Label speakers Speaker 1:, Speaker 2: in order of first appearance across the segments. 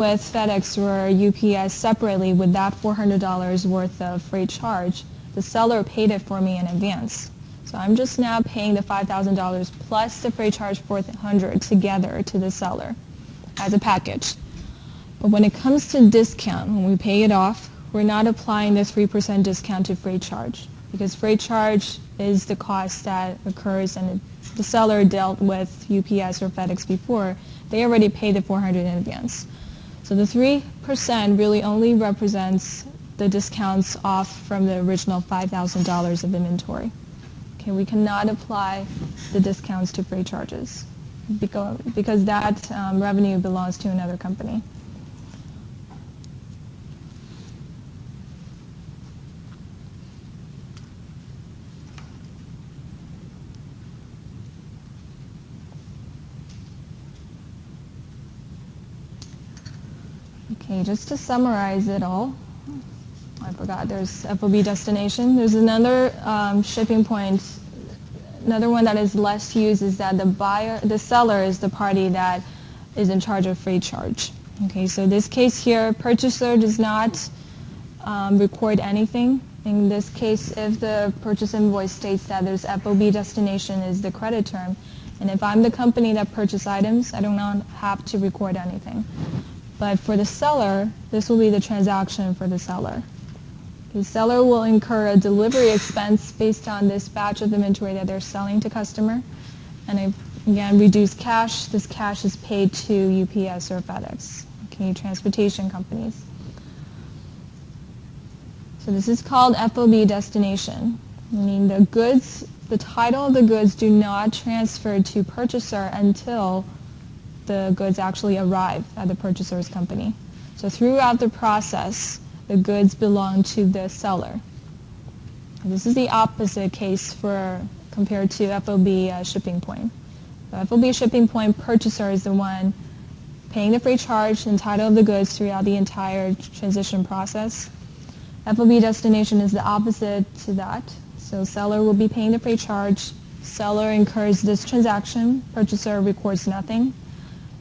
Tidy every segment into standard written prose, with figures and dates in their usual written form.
Speaker 1: with FedEx or UPS separately with that $400 worth of freight charge, the seller paid it for me in advance. So I'm just now paying the $5,000 plus the freight charge $400 together to the seller as a package. But when it comes to discount, when we pay it off, we're not applying the 3% discount to freight charge because freight charge is the cost that occurs, and the seller dealt with UPS or FedEx before. They already paid the $400 in advance. So the 3% really only represents the discounts off from the original $5,000 of inventory. Okay, we cannot apply the discounts to freight charges because that revenue belongs to another company. Okay, just to summarize it all, I forgot there's FOB destination. There's another shipping point. Another one that is less used is that the seller is the party that is in charge of freight charge. Okay, so this case here, purchaser does not record anything. In this case, if the purchase invoice states that there's FOB destination is the credit term, and if I'm the company that purchased items, I do not have to record anything. But for the seller, this will be the transaction for the seller. The seller will incur a delivery expense based on this batch of inventory that they're selling to customer. And again, reduce cash. This cash is paid to UPS or FedEx, okay, transportation companies. So this is called FOB destination, meaning the goods, the title of the goods do not transfer to purchaser until the goods actually arrive at the purchaser's company. So throughout the process, the goods belong to the seller. This is the opposite case compared to FOB shipping point. The FOB shipping point purchaser is the one paying the freight charge and title of the goods throughout the entire transition process. FOB destination is the opposite to that. So seller will be paying the freight charge. Seller incurs this transaction. Purchaser records nothing.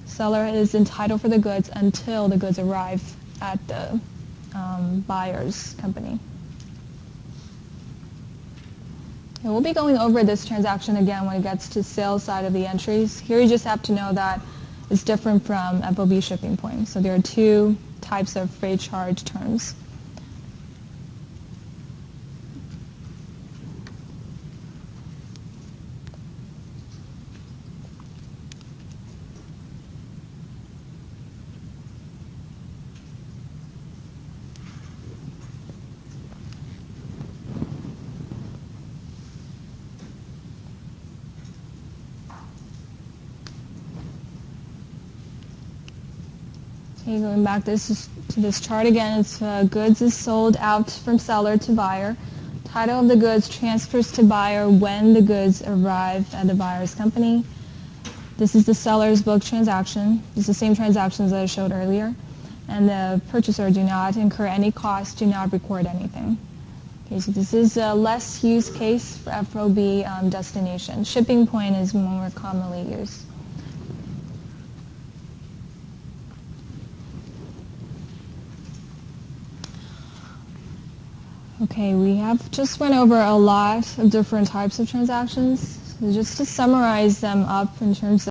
Speaker 1: Seller is entitled for the goods until the goods arrive at the buyer's company. And we'll be going over this transaction again when it gets to sales side of the entries. Here you just have to know that it's different from FOB shipping point. So there are two types of freight charge terms. Okay, going back to this chart again, it's goods is sold out from seller to buyer. Title of the goods transfers to buyer when the goods arrive at the buyer's company. This is the seller's book transaction. This is the same transactions that I showed earlier. And the purchaser do not incur any cost, do not record anything. Okay, so this is a less used case for FOB destination. Shipping point is more commonly used. Okay, we have just went over a lot of different types of transactions. So just to summarize them up in terms of